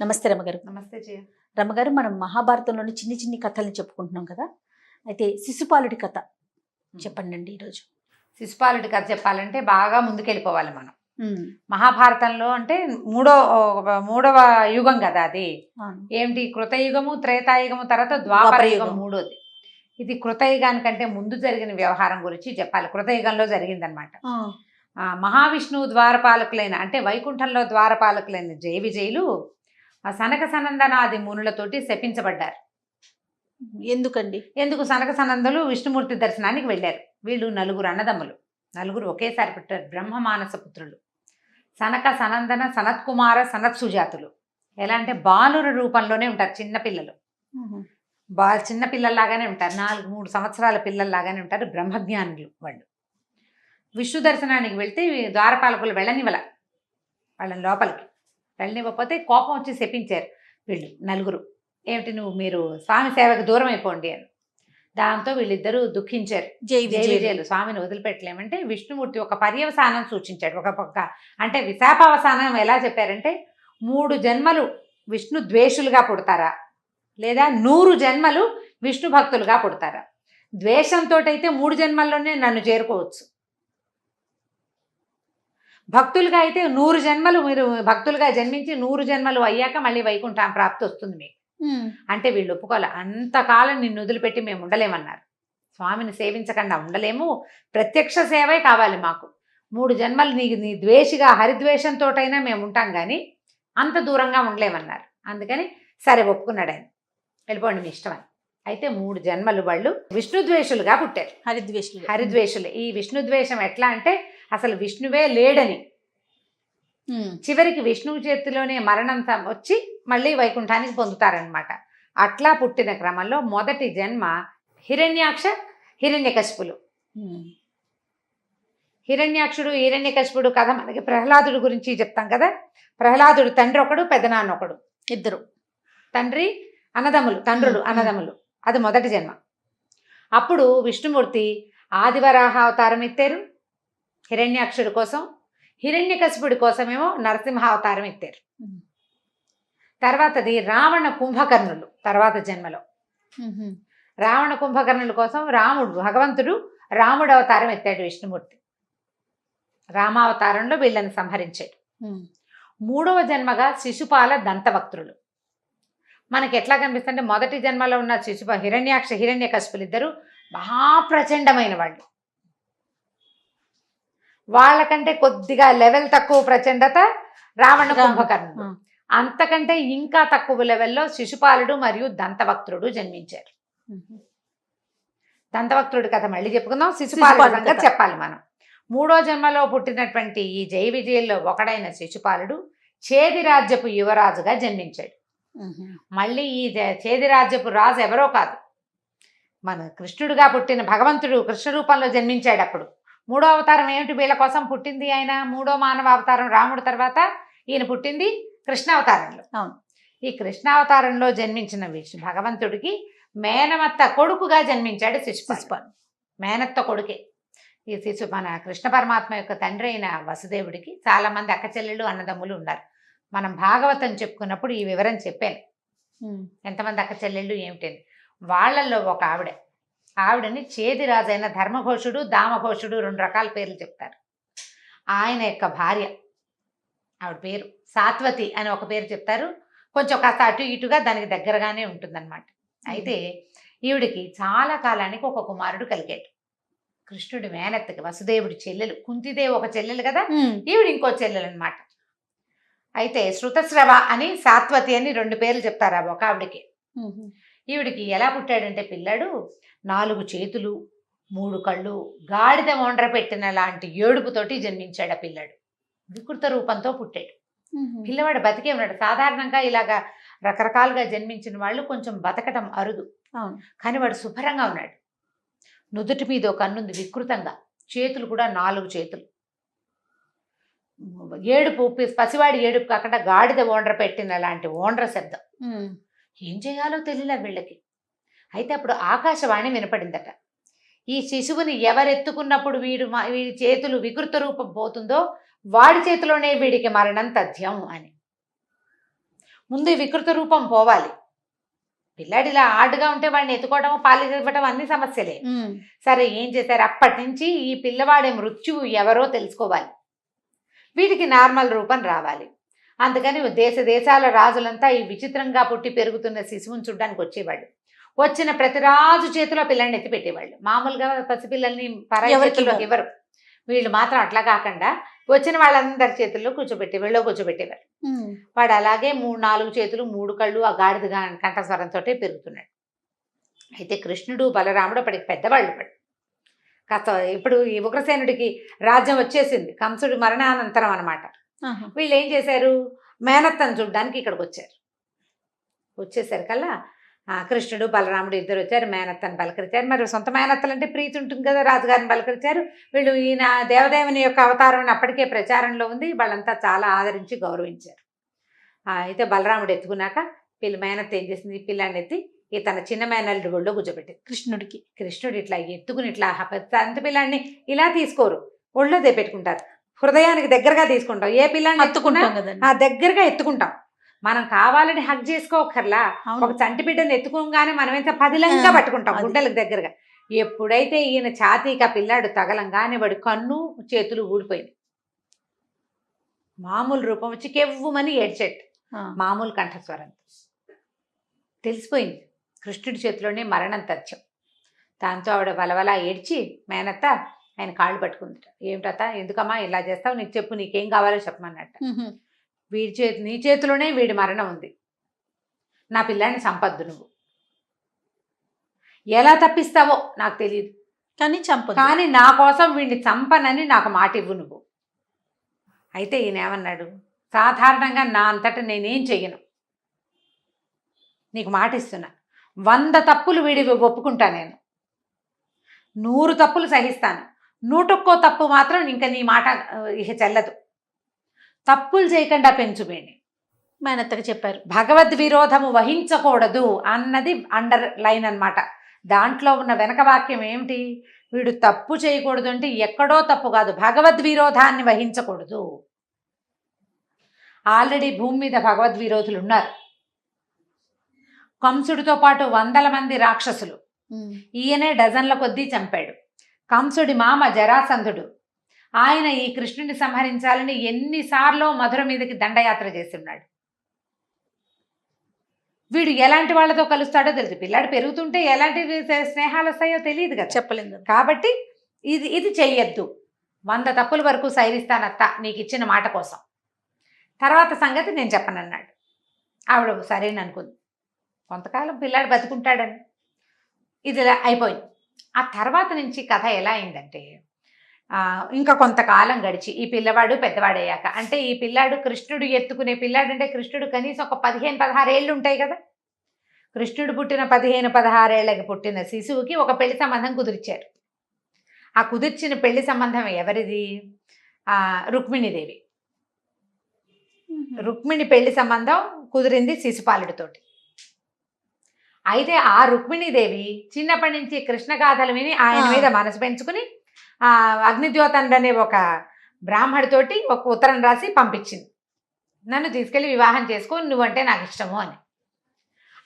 నమస్తే రమగారు. నమస్తే జయ. రమగారు, మనం మహాభారతంలోని చిన్ని చిన్ని కథల్ని చెప్పుకుంటున్నాం కదా. అయితే శిశుపాలుడి కథ చెప్పండి ఈరోజు. శిశుపాలుడి కథ చెప్పాలంటే బాగా ముందుకెళ్ళిపోవాలి మనం. మహాభారతంలో అంటే మూడవ యుగం కదా అది. ఏమిటి, కృతయుగము, త్రేతాయుగము, తర్వాత ద్వాపర యుగం మూడోది. ఇది కృతయుగానికంటే ముందు జరిగిన వ్యవహారం గురించి చెప్పాలి. కృతయుగంలో జరిగిందనమాట. మహావిష్ణువు ద్వారపాలకులైన అంటే వైకుంఠంలో ద్వారపాలకులైన జయ విజయులు ఆ సనక సనందనాది మునులతోటి శపించబడ్డారు. ఎందుకు సనక సనందులు విష్ణుమూర్తి దర్శనానికి వెళ్ళారు. వీళ్ళు నలుగురు అన్నదమ్ములు, నలుగురు ఒకేసారి పుట్టారు. బ్రహ్మ మానస పుత్రులు సనక సనందన సనత్కుమార సనత్ సుజాతులు. ఎలా అంటే బాలుర రూపంలోనే ఉంటారు. చిన్నపిల్లలు, చిన్నపిల్లల్లాగానే ఉంటారు. 3 సంవత్సరాల పిల్లల్లాగానే ఉంటారు. బ్రహ్మజ్ఞానులు వాళ్ళు. విష్ణు దర్శనానికి వెళ్తే ద్వారపాలకులు వెళ్ళనివ్వల, వాళ్ళని లోపలికి వెళ్ళనివ్వకపోతే కోపం వచ్చి శపించారు వీళ్ళు నలుగురు. ఏమిటి, మీరు స్వామి సేవకు దూరం అయిపోండి అని. దాంతో వీళ్ళిద్దరూ దుఃఖించారు. జై విజయులు స్వామిని వదిలిపెట్టలేమంటే విష్ణుమూర్తి ఒక పర్యవసానం సూచించాడు. ఒక పక్క అంటే విశాపావసానం ఎలా చెప్పారంటే 3 జన్మలు విష్ణు ద్వేషులుగా పుడతారా, లేదా 100 జన్మలు విష్ణు భక్తులుగా పుడతారా. ద్వేషంతో అయితే 3 జన్మల్లోనే నన్ను చేరుకోవచ్చు. భక్తులుగా అయితే 100 జన్మలు మీరు భక్తులుగా జన్మించి 100 జన్మలు అయ్యాక మళ్ళీ వైకుంఠం ప్రాప్తి వస్తుంది మీకు అంటే వీళ్ళు ఒప్పుకోలే. అంతకాలం నిన్ను వదిలిపెట్టి మేము ఉండలేమన్నారు. స్వామిని సేవించకుండా ఉండలేము, ప్రత్యక్ష సేవే కావాలి మాకు. 3 జన్మలు నీ ద్వేషిగా హరిద్వేషంతోటైనా మేము ఉంటాం కానీ అంత దూరంగా ఉండలేమన్నారు. అందుకని సరే ఒప్పుకున్నాడు ఆయన, వెళ్ళిపోండి మీ ఇష్టం అని. అయితే 3 జన్మలు వాళ్ళు విష్ణుద్వేషులుగా పుట్టారు. హరిద్వేషులు. ఈ విష్ణుద్వేషం ఎట్లా అంటే అసలు విష్ణువే లేడని, చివరికి విష్ణువు చేతిలోనే మరణం వచ్చి మళ్ళీ వైకుంఠానికి పొందుతారనమాట. అట్లా పుట్టిన క్రమంలో మొదటి జన్మ హిరణ్యాక్ష హిరణ్యకశిపులు. హిరణ్యాక్షుడు హిరణ్యకశిపుడు కథ మనకి ప్రహ్లాదుడి గురించి చెప్తాం కదా. ప్రహ్లాదుడు తండ్రి ఒకడు, పెదనాన్న ఒకడు, ఇద్దరు తండ్రి అన్నదమ్ములు, తండ్రులు అన్నదమ్ములు. అది మొదటి జన్మ. అప్పుడు విష్ణుమూర్తి ఆదివరాహ అవతారం ఎత్తారు హిరణ్యాక్షుడి కోసం, హిరణ్యకశిపుడి కోసమేమో నరసింహ అవతారం ఎత్తారు. తర్వాతది రావణ కుంభకర్ణులు తర్వాత జన్మలో. రావణ కుంభకర్ణుల కోసం భగవంతుడు రాముడు అవతారం ఎత్తాడు విష్ణుమూర్తి. రామావతారంలో వీళ్ళని సంహరించాడు. 3వ జన్మగా శిశుపాల దంతవక్త్రులు. మనకి ఎట్లా కనిపిస్తుంటే మొదటి జన్మలో ఉన్న హిరణ్యాక్ష హిరణ్యకశిపులు ఇద్దరు మహాప్రచండమైన వాళ్ళు. వాళ్ళకంటే కొద్దిగా లెవెల్ తక్కువ ప్రచండత రావణ కుంభకర్ణుడు. అంతకంటే ఇంకా తక్కువ లెవెల్లో శిశుపాలుడు మరియు దంతవక్త్రుడు జన్మించారు. దంతవక్త్రుడి కథ మళ్ళీ చెప్పుకుందాం. శిశుపాలుడు సంగతి చెప్పాలి మనం. 3వ జన్మలో పుట్టినటువంటి ఈ జయ విజయుల్లో ఒకడైన శిశుపాలుడు చేది రాజ్యపు యువరాజుగా జన్మించాడు. మళ్ళీ ఈ చేది రాజ్యపు రాజు ఎవరో కాదు, మన కృష్ణుడుగా పుట్టిన భగవంతుడు కృష్ణ రూపంలో జన్మించాడు. అప్పుడు 3వ అవతారం ఏమిటి, వీళ్ళ కోసం పుట్టింది ఆయన. 3వ మానవ అవతారం రాముడు తర్వాత ఈయన పుట్టింది కృష్ణావతారంలో. ఈ కృష్ణావతారంలో జన్మించిన భగవంతుడికి మేనమత్త కొడుకుగా జన్మించాడు శిశుపాలుడు. మేనత్త కొడుకే ఈ మన కృష్ణ పరమాత్మ యొక్క తండ్రి అయిన వసుదేవుడికి చాలా మంది అక్క చెల్లెళ్ళు అన్నదమ్ములు ఉన్నారు. మనం భాగవతం చెప్పుకున్నప్పుడు ఈ వివరం చెప్పాను, ఎంతమంది అక్క చెల్లెళ్ళు ఏమిటని. వాళ్ళల్లో ఒక ఆవిడని చేది రాజైన ధర్మఘోషుడు దామఘోషుడు 2 రకాల పేర్లు చెప్తారు. ఆయన యొక్క భార్య, ఆవిడ పేరు సాత్వతి అని ఒక పేరు చెప్తారు. కొంచెం కాస్త అటు ఇటుగా దానికి దగ్గరగానే ఉంటుందన్నమాట. అయితే ఈవిడికి చాలా కాలానికి ఒక కుమారుడు కలిగాడు. కృష్ణుడి మేనత్తకి వసుదేవుడి చెల్లెలు కుంతిదేవి ఒక చెల్లెలు కదా, ఈవిడ ఇంకో చెల్లెలు అనమాట. అయితే శృతస్రవ అని సాత్వతి అని 2 పేర్లు చెప్తారు ఒక ఆవిడికి. ఈవిడికి ఎలా పుట్టాడంటే పిల్లాడు 4 చేతులు 3 కళ్ళు, గాడిద ఒండ్ర పెట్టిన లాంటి ఏడుపుతోటి జన్మించాడు. ఆ పిల్లాడు వికృత రూపంతో పుట్టాడు. పిల్లవాడు బతికే ఉన్నాడు. సాధారణంగా ఇలాగా రకరకాలుగా జన్మించిన వాళ్ళు కొంచెం బతకటం అరుదు, కానీ వాడు శుభ్రంగా ఉన్నాడు. నుదుటి మీద ఒక కన్నుంది వికృతంగా, చేతులు కూడా 4 చేతులు. ఏడుపు పసివాడి ఏడుపు కాకుండా గాడిద ఓండ్ర పెట్టిన లాంటి ఓండ్ర శబ్దం. ఏం చేయాలో తెలియలే వీళ్ళకి. అయితే అప్పుడు ఆకాశవాణి వినపడిందట. ఈ శిశువుని ఎవరెత్తుకున్నప్పుడు వీడి చేతులు వికృత రూపం పోతుందో వాడి చేతిలోనే వీడికి మరణం తథ్యం అని. ముందు ఈ వికృత రూపం పోవాలి. పిల్లాడు ఇలా ఆడుగా ఉంటే వాడిని ఎత్తుకోవడం, పాలు ఇవ్వడం అన్ని సమస్యలే. సరే, ఏం చేశారు? అప్పటి నుంచి ఈ పిల్లవాడి మృత్యువు ఎవరో తెలుసుకోవాలి, వీటికి నార్మల్ రూపం రావాలి. అందుకని దేశాల రాజులంతా ఈ విచిత్రంగా పుట్టి పెరుగుతున్న శిశువుని చూడడానికి వచ్చేవాళ్ళు. వచ్చిన ప్రతి రాజు చేతిలో పిల్లాడిని ఎత్తి పెట్టేవాళ్ళు. మామూలుగా పసిపిల్లల్ని పరాయి చేతుల్లోకి ఇవ్వరు. వీళ్ళు మాత్రం అట్లా కాకుండా వచ్చిన వాళ్ళందరి చేతుల్లో కూర్చోబెట్టేవారు. వాడు అలాగే 3-4 చేతులు 3 కళ్ళు ఆ గాడిద కంఠస్వరంతో పెరుగుతున్నాడు. అయితే కృష్ణుడు బలరాముడు అప్పటికి పెద్దవాళ్ళు. కాస్త ఇప్పుడు ఈ ఉగ్రసేనుడికి రాజ్యం వచ్చేసింది, కంసుడి మరణానంతరం అనమాట. వీళ్ళు ఏం చేశారు? మేనత్తను చూడ్డానికి ఇక్కడికి వచ్చారు. వచ్చేసరికల్లా కృష్ణుడు బలరాముడు ఇద్దరు వచ్చారు. మేనత్తను పలకరించారు. మరి సొంత మేనత్తలు అంటే ప్రీతి ఉంటుంది కదా, రాజుగారిని పలకరించారు. వీళ్ళు ఈయన దేవదేవుని యొక్క అవతారం అప్పటికే ప్రచారంలో ఉంది. వాళ్ళంతా చాలా ఆదరించి గౌరవించారు. అయితే బలరాముడు ఎత్తుకున్నాక మేనత్త ఏం చేసింది? పిల్లాన్ని ఎత్తి తన చిన్న మేనల్లుడి ఒళ్ళో కూర్చోబెట్టింది. కృష్ణుడు ఇట్లా ఎత్తుకుని ఇట్లా అంత పిల్లాన్ని ఇలా తీసుకోరు, ఒళ్ళో పెట్టుకుంటారు. హృదయానికి దగ్గరగా తీసుకుంటాం. ఏ పిల్లాన్ని ఎత్తుకుంటాం కదా, దగ్గరగా ఎత్తుకుంటాం. మనం కావాలని హక్ చేసుకోకర్లా. ఒక చంటి బిడ్డను ఎత్తుకోగానే మనం ఎంత పదిలంగా పట్టుకుంటాం గుడ్డలకు దగ్గరగా. ఎప్పుడైతే ఈయన ఛాతీకి పిల్లాడు తగలంగానే వాడి కన్ను చేతులు ఊడిపోయింది. మామూలు రూపం వచ్చి కెవ్వుమని ఏడ్చెట్టు, మామూలు కంఠస్వరం తెలిసిపోయింది. కృష్ణుడి చేతిలోనే మరణం తథ్యం. దాంతో ఆవిడ వలవలా ఏడ్చి మేనత్త ఆయన కాళ్ళు పట్టుకుంది. ఏమిటత, ఎందుకమ్మా ఇలా చేస్తావు? నీకు చెప్పు, నీకేం కావాలో చెప్పమన్నట్ట. నీ చేతిలోనే వీడి మరణం ఉంది. నా పిల్లాన్ని సంపద్దు, నువ్వు ఎలా తప్పిస్తావో నాకు తెలియదు, కానీ నా కోసం వీడిని చంపనని నాకు మాట ఇవ్వు నువ్వు. అయితే ఈయన ఏమన్నాడు? సాధారణంగా నా అంతటా నేనేం చెయ్యను, నీకు మాట ఇస్తున్నా. 100 తప్పులు వీడి ఒప్పుకుంటా, నేను 100 తప్పులు సహిస్తాను. 101వ తప్పు మాత్రం ఇంకా నీ మాట ఇక చెల్లదు. తప్పులు చేయకుండా పెంచుమేని మేనత్తగా చెప్పారు. భగవద్ విరోధము వహించకూడదు అన్నది అండర్ లైన్ అనమాట. దాంట్లో ఉన్న వెనక వాక్యం ఏమిటి? వీడు తప్పు చేయకూడదు అంటే ఎక్కడో తప్పు కాదు, భగవద్ విరోధాన్ని వహించకూడదు. ఆల్రెడీ భూమి మీద భగవద్ విరోధులు ఉన్నారు. కంసుడితో పాటు 100 మంది రాక్షసులు. ఈయనే డజన్ల కొద్దీ చంపాడు. కంసుడి మామ జరాసంధుడు, ఆయన ఈ కృష్ణుని సంహరించాలని ఎన్నిసార్లు మధుర మీదకి దండయాత్ర చేస్తున్నాడు. వీడు ఎలాంటి వాళ్ళతో కలుస్తాడో తెలుసు. పిల్లాడు పెరుగుతుంటే ఎలాంటి స్నేహాలు వస్తాయో తెలియదు కదా, చెప్పలేదు. కాబట్టి ఇది చెయ్యొద్దు. 100 తప్పుల వరకు సైరిస్తానత్త నీకు ఇచ్చిన మాట కోసం, తర్వాత సంగతి నేను చెప్పనన్నాడు. ఆవిడ సరేని అనుకుంది. కొంతకాలం పిల్లాడు బతుకుంటాడని ఇది అయిపోయింది. ఆ తర్వాత నుంచి కథ ఎలా అయిందంటే, ఇంకా కొంతకాలం గడిచి ఈ పిల్లవాడు పెద్దవాడయ్యాక, అంటే ఈ పిల్లాడు కృష్ణుడు ఎత్తుకునే పిల్లాడు అంటే కృష్ణుడు కనీసం ఒక 15-16 ఏళ్ళు ఉంటాయి కదా. కృష్ణుడు పుట్టిన 15-16 ఏళ్ళకి పుట్టిన శిశువుకి ఒక పెళ్లి సంబంధం కుదిర్చారు. ఆ కుదిర్చిన పెళ్లి సంబంధం ఎవరిది? రుక్మిణీదేవి. రుక్మిణి పెళ్లి సంబంధం కుదిరింది శిశుపాలుడితోటి. అయితే ఆ రుక్మిణీదేవి చిన్నప్పటి నుంచి కృష్ణగాథలు విని ఆయన మీద మనసు పెంచుకుని అగ్నిద్యోతండు అనే ఒక బ్రాహ్మడితోటి ఒక ఉత్తరం రాసి పంపించింది, నన్ను తీసుకెళ్ళి వివాహం చేసుకో, నువ్వంటే నాకు ఇష్టము అని.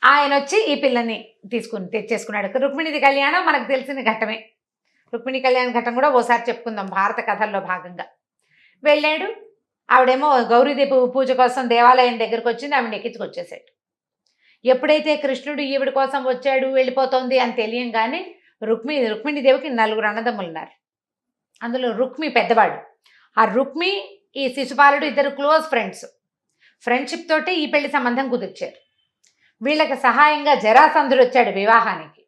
ఆయన వచ్చి ఈ పిల్లని తెచ్చేసుకున్నాడు. రుక్మిణిది కళ్యాణం మనకు తెలిసిన ఘట్టమే. రుక్మిణి కళ్యాణ ఘట్టం కూడా ఓసారి చెప్పుకుందాం భారత కథల్లో భాగంగా. వెళ్ళాడు. ఆవిడేమో గౌరీదేవి పూజ కోసం దేవాలయం దగ్గరకు వచ్చింది. ఆవిడ ఎక్కించుకొచ్చేసాడు. ఎప్పుడైతే కృష్ణుడు ఈవిడ కోసం వచ్చాడు వెళ్ళిపోతుంది అని తెలియంగానే రుక్మిణీదేవికి 4 అన్నదమ్ములు ఉన్నారు. అందులో రుక్మి పెద్దవాడు. ఆ రుక్మి ఈ శిశుపాలుడు ఇద్దరు క్లోజ్ ఫ్రెండ్స్. ఫ్రెండ్షిప్ తోటి ఈ పెళ్లి సంబంధం కుదిర్చారు. వీళ్ళకి సహాయంగా జరాసంధుడు వచ్చాడు వివాహానికి.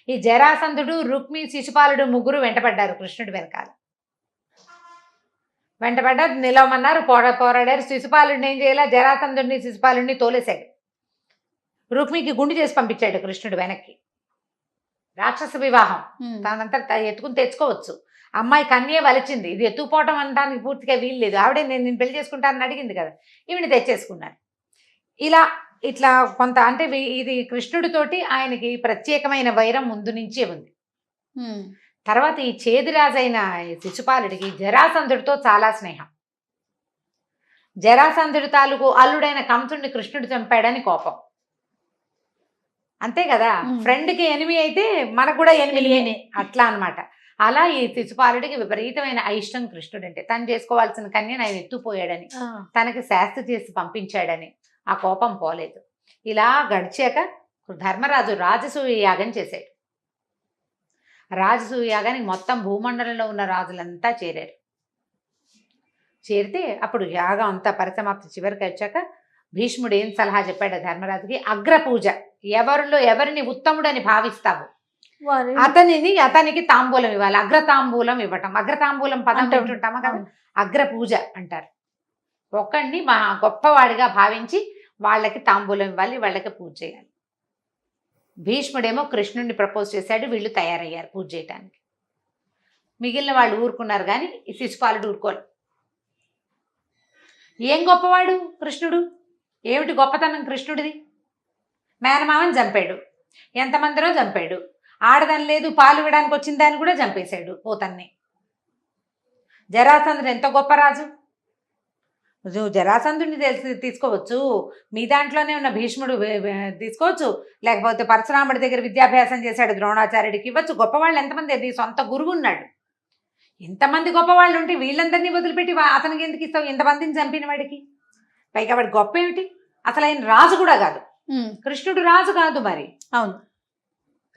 ఈ జరాసంధుడు, రుక్మి, శిశుపాలుడు ముగ్గురు వెంటపడ్డారు కృష్ణుడి వెనకాల. వెంటపడ్డారు, నిలవమన్నారు, పోరాడారు. శిశుపాలుడిని ఏం చేయాల, జరాసంధుడిని శిశుపాలుడిని తోలేశాడు. రుక్మికి గుండు చేసి పంపించాడు కృష్ణుడు వెనక్కి. రాక్షస వివాహం, తనంతా ఎత్తుకుని తెచ్చుకోవచ్చు. అమ్మాయి కన్యే వలిచింది, ఇది ఎత్తుకుపోవటం అనడానికి పూర్తిగా వీల్లేదు. ఆవిడే నేను పెళ్లి చేసుకుంటానని అడిగింది కదా, ఈవిని తెచ్చేసుకున్నాను. ఇట్లా కొంత అంటే ఇది కృష్ణుడితోటి ఆయనకి ప్రత్యేకమైన వైరం ముందు నుంచే ఉంది. తర్వాత ఈ చేదిరాజైన శిశుపాలుడికి జరాసంధుడితో చాలా స్నేహం. జరాసంధుడి తాలూకు అల్లుడైన కంసుడిని కృష్ణుడు చంపాడని కోపం. అంతే కదా, ఫ్రెండ్కి ఎనిమి అయితే మనకు కూడా ఎనిమినే అట్లా అన్నమాట. అలా ఈ శిశుపాలుడికి విపరీతమైన అయిష్టం కృష్ణుడు అంటే. తను చేసుకోవాల్సిన కన్యను ఆయన ఎత్తుపోయాడని, తనకి శాస్త్రి చేసి పంపించాడని ఆ కోపం పోలేదు. ఇలా గడిచాక ధర్మరాజు రాజసూయ యాగం చేశాడు. రాజసూయ యాగానికి మొత్తం భూమండలంలో ఉన్న రాజులంతా చేరారు. చేరితే అప్పుడు యాగం అంతా పరిసమాప్తి చివరికి వచ్చాక భీష్ముడు ఏం సలహా చెప్పాడు ధర్మరాజుకి, అగ్రపూజ. ఎవరిని ఉత్తముడని భావిస్తావు అతనికి తాంబూలం ఇవ్వాలి. అగ్రతాంబూలం ఇవ్వటం. అగ్రతాంబూలం పదం వింటుంటామా కదా, అగ్రపూజ అంటారు. ఒకడిని మా గొప్పవాడిగా భావించి వాళ్ళకి తాంబూలం ఇవ్వాలి, వాళ్ళకి పూజ చేయాలి. భీష్ముడేమో కృష్ణుడిని ప్రపోజ్ చేశాడు, వీళ్ళు తయారయ్యారు పూజ చేయటానికి. మిగిలిన వాళ్ళు ఊరుకున్నారు, కానీ ఈ శిశుపాలుడు ఊరుకోరు. ఏం గొప్పవాడు కృష్ణుడు, ఏమిటి గొప్పతనం కృష్ణుడిది? మేనమామని చంపాడు, ఎంతమందిరో చంపాడు, ఆడదని లేదు పాలు ఇవ్వడానికి వచ్చిన దాన్ని కూడా చంపేశాడు పోతన్ని. జరాసంధుడు ఎంత గొప్ప రాజు. నువ్వు జరాసంధుడిని తీసుకోవచ్చు, మీ దాంట్లోనే ఉన్న భీష్ముడు తీసుకోవచ్చు, లేకపోతే పరశురాముడి దగ్గర విద్యాభ్యాసం చేశాడు ద్రోణాచార్యుడికి ఇవ్వచ్చు. గొప్పవాళ్ళు ఎంతమంది, అది సొంత గురువు ఉన్నాడు. ఇంతమంది గొప్పవాళ్ళు ఉంటే వీళ్ళందరినీ వదిలిపెట్టి అతనికి ఎందుకు ఇస్తావు ఇంతమందిని చంపిన వాడికి? పైగా వాడి గొప్ప ఏమిటి, అసలు ఆయన రాజు కూడా కాదు. కృష్ణుడు రాజు కాదు మరి. అవును,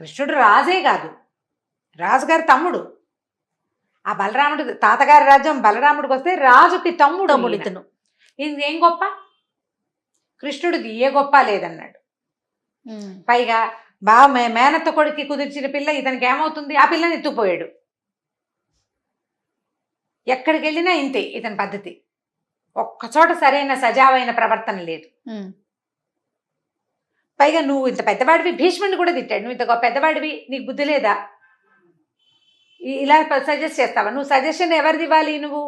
కృష్ణుడు రాజే కాదు, రాజుగారి తమ్ముడు. ఆ బలరాముడు తాతగారి రాజ్యం బలరాముడికి వస్తే రాజుకి తమ్ముడు ఇతను. ఇది ఏం గొప్ప? కృష్ణుడిది ఏ గొప్ప లేదన్నాడు. పైగా బాగా మేనత్త కొడుకి కుదిర్చిన పిల్ల ఇతనికి ఏమవుతుంది, ఆ పిల్లని ఎత్తుపోయాడు. ఎక్కడికి వెళ్ళినా ఇంతే ఇతని పద్ధతి. ఒక్కచోట సరైన సజావైన ప్రవర్తన లేదు. పైగా నువ్వు ఇంత పెద్దవాడివి, భీష్ముడిని కూడా తిట్టాడు. నువ్వు ఇంత పెద్దవాడివి, నీకు బుద్ధి లేదా, ఇలా సజెస్ట్ చేస్తావా? నువ్వు సజెషన్ ఎవరిది ఇవ్వాలి? నువ్వు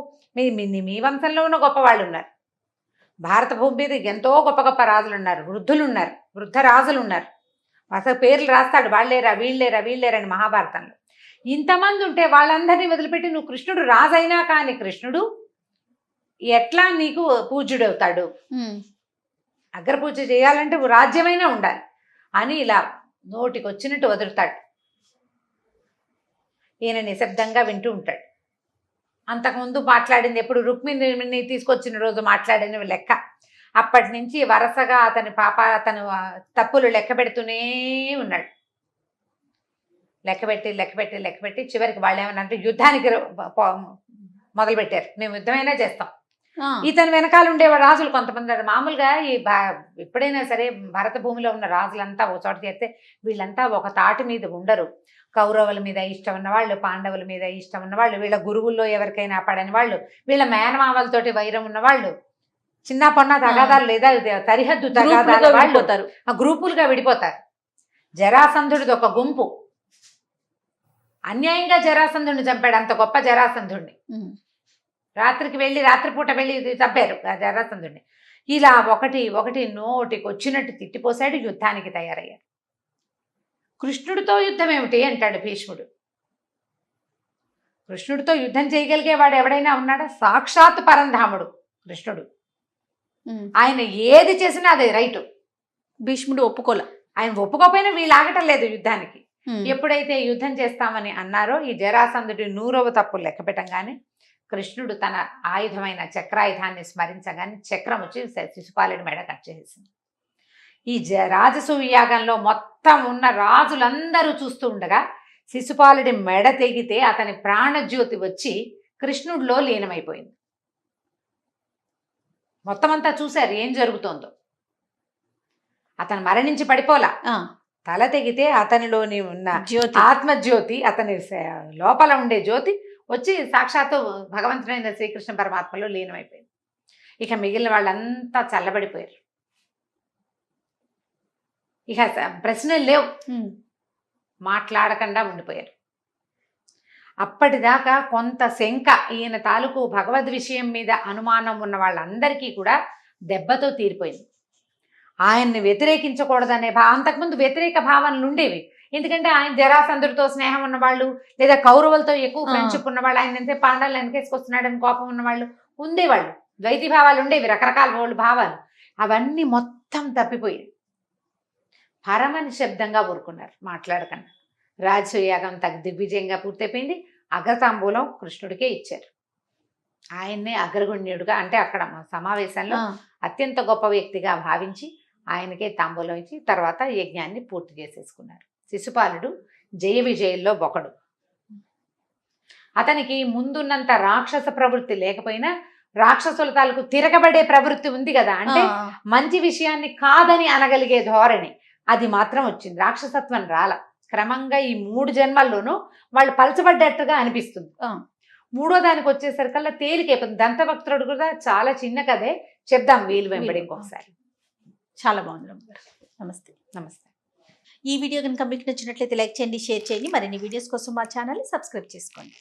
మీ వంశంలో ఉన్న గొప్పవాళ్ళు ఉన్నారు. భారత భూమి మీద ఎంతో గొప్ప గొప్ప రాజులు ఉన్నారు, వృద్ధులు ఉన్నారు, వృద్ధ రాజులు ఉన్నారు. అసలు పేర్లు రాస్తాడు, వాళ్ళేరా వీళ్ళేరని మహాభారతంలో. ఇంతమంది ఉంటే వాళ్ళందరినీ వదిలిపెట్టి నువ్వు కృష్ణుడు రాజైనా కానీ కృష్ణుడు ఎట్లా నీకు పూజ్యుడవుతాడు? అగ్రపూజ చేయాలంటే రాజ్యమైనా ఉండాలి అని ఇలా నోటికి వచ్చినట్టు వదులుతాడు. ఈయన నిశ్శబ్దంగా వింటూ ఉంటాడు. అంతకుముందు మాట్లాడింది ఎప్పుడు రుక్మిణిని తీసుకొచ్చిన రోజు మాట్లాడిన లెక్క. అప్పటి నుంచి వరుసగా అతను తప్పులు లెక్క పెడుతూనే ఉన్నాడు. లెక్కపెట్టి చివరికి వాళ్ళు ఏమన్నా యుద్ధానికి మొదలుపెట్టారు. మేము యుద్ధమైనా చేస్తాం. ఇతను వెనకాల ఉండే రాజులు కొంతమంది మామూలుగా ఎప్పుడైనా సరే భరత భూమిలో ఉన్న రాజులంతా ఒక చోట చేస్తే వీళ్ళంతా ఒక తాటి మీద ఉండరు. కౌరవుల మీద ఇష్టం ఉన్నవాళ్ళు, పాండవుల మీద ఇష్టం ఉన్నవాళ్ళు, వీళ్ళ గురువుల్లో ఎవరికైనా పడని వాళ్ళు, వీళ్ళ మేనమామలతోటి వైరం ఉన్నవాళ్ళు, చిన్న పొన్న తగాదాలు లేదా సరిహద్దు తగాదాలు వాళ్ళు గ్రూపులుగా విడిపోతారు. జరాసంధుడిది ఒక గుంపు అన్యాయంగా జరాసంధుడిని చంపాడు. అంత గొప్ప జరాసంధుడిని రాత్రిపూట వెళ్ళి చంపారు జరాసంధుడిని. ఇలా ఒకటి నోటికి వచ్చినట్టు తిట్టిపోసాడు. యుద్ధానికి తయారయ్యారు. కృష్ణుడితో యుద్ధం ఏమిటి అంటాడు భీష్ముడు. కృష్ణుడితో యుద్ధం చేయగలిగేవాడు ఎవడైనా ఉన్నాడా? సాక్షాత్ పరంధాముడు కృష్ణుడు. ఆయన ఏది చేసినా అదే రైటు. భీష్ముడు ఒప్పుకోలే. ఆయన ఒప్పుకోపోయినా వీళ్ళు ఆగటం లేదు యుద్ధానికి. ఎప్పుడైతే యుద్ధం చేస్తామని అన్నారో ఈ జరాసంధుడి 100వ తప్పు లెక్క పెట్టంగానే కృష్ణుడు తన ఆయుధమైన చక్రాయుధాన్ని స్మరించగానే చక్రం వచ్చి శిశుపాలుడి మెడ కట్ చేసింది. ఈ రాజసూయ యాగంలో మొత్తం ఉన్న రాజులందరూ చూస్తూ ఉండగా శిశుపాలుడి మెడ తెగితే అతని ప్రాణజ్యోతి వచ్చి కృష్ణుడిలో లీనమైపోయింది. మొత్తం అంతా చూశారు ఏం జరుగుతోందో. అతను మరణించి పడిపోలా, తల తెగితే అతనిలోని ఉన్న ఆత్మజ్యోతి, అతని లోపల ఉండే జ్యోతి వచ్చి సాక్షాత్తు భగవంతుడైన శ్రీకృష్ణ పరమాత్మలో లీనమైపోయింది. ఇక మిగిలిన వాళ్ళంతా చల్లబడిపోయారు. ఇక ప్రశ్నలు లేవు, మాట్లాడకుండా ఉండిపోయారు. అప్పటిదాకా కొంత శంక ఈయన తాలూకు భగవద్ విషయం మీద అనుమానం ఉన్న వాళ్ళందరికీ కూడా దెబ్బతో తీరిపోయింది. ఆయన్ని వ్యతిరేకించకూడదనే అంతకుముందు వ్యతిరేక భావనలు ఉండేవి. ఎందుకంటే ఆయన జరాసంధుడితో స్నేహం ఉన్నవాళ్ళు లేదా కౌరవులతో ఎక్కువ ఫ్రెండ్షిప్ ఉన్నవాళ్ళు, ఆయన ఎంతే పాండవులు వెనకేసుకొస్తున్నాడని కోపం ఉన్నవాళ్ళు ఉండేవాళ్ళు. ద్వైతి భావాలు ఉండేవి, రకరకాల వాళ్ళు భావాలు, అవన్నీ మొత్తం తప్పిపోయాయి. పరమ నిశ్శబ్దంగా ఊరుకున్నారు, మాట్లాడకుండా. రాజసూయాగం దిగ్విజయంగా పూర్తయిపోయింది. అగ్రతాంబూలం కృష్ణుడికే ఇచ్చారు. ఆయన్నే అగ్రగణ్యుడుగా, అంటే అక్కడ సమావేశంలో అత్యంత గొప్ప వ్యక్తిగా భావించి ఆయనకే తాంబూలం ఇచ్చి తర్వాత యజ్ఞాన్ని పూర్తి చేసేసుకున్నారు. శిశుపాలుడు జయ విజయంలో ఒకడు. అతనికి ముందున్నంత రాక్షస ప్రవృత్తి లేకపోయినా రాక్షసుల తాలూకు తిరగబడే ప్రవృత్తి ఉంది కదా, అంటే మంచి విషయాన్ని కాదని అనగలిగే ధోరణి, అది మాత్రం వచ్చింది. రాక్షసత్వం రాల. క్రమంగా ఈ 3 జన్మల్లోనూ వాళ్ళు పలచబడ్డట్టుగా అనిపిస్తుంది. 3వ దానికి వచ్చేసరికల్లా తేలికైపోతుంది. దంతభక్తుడు కూడా చాలా చిన్న కథే, చెప్దాం వీలు వెంబడి ఇంకొకసారి. చాలా బాగుంది. నమస్తే. నమస్తే. ఈ వీడియో కనుక మీకు నచ్చినట్లయితే లైక్ చేయండి, షేర్ చేయండి. మరిన్ని వీడియోస్ కోసం మా ఛానల్ని సబ్స్క్రైబ్ చేసుకోండి.